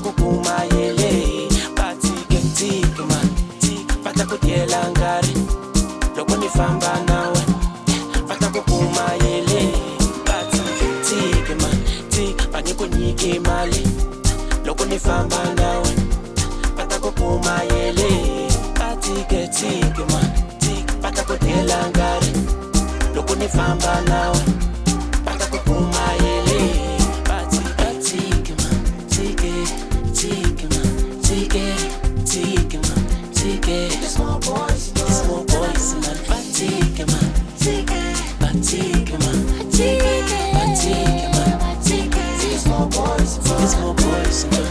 Patakukuma yele Batike tike man Patakutiela ngari Loko nifamba nawe Patakukuma yele Batike tike man Paniko nyike mali Loko nifamba nawe Patakukuma yele Batike tike man Patakutiela ngari Loko nifamba nawe Patakukuma yele the small boys, man. Batike man, batike man, the small boys, man.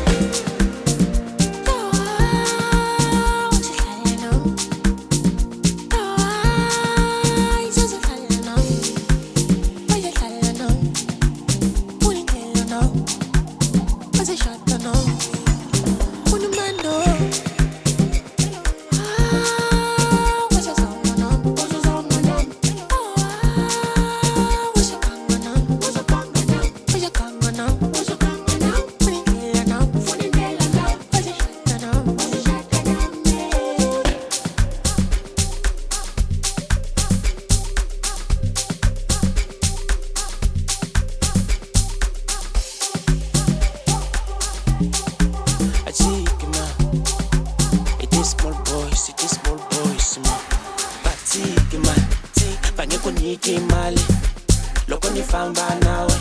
Loko nifamba nawe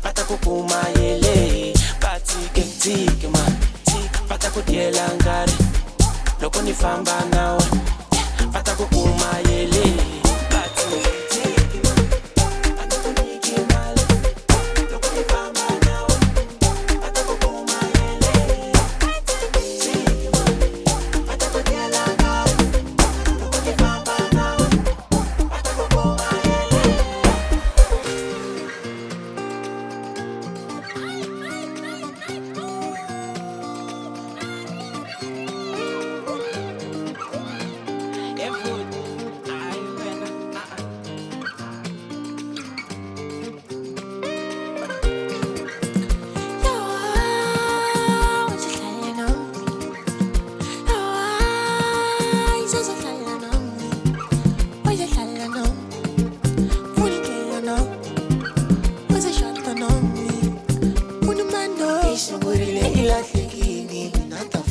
Patakukuma yele Batike man Patakutiela ngari Loko nifamba nawe Patakukuma yele Batike man Patakunike mali Loko nifamba nawe Patakukuma yele Batike man Patakutiela ngari Loko nifamba nawe Patakukuma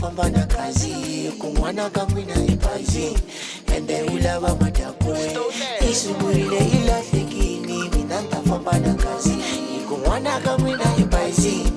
Fambana kazi kumwana kamwina ipazi ende ulaba matakwe isuburile ila thekini minanta fambana kazi kumwana kamwina ipazi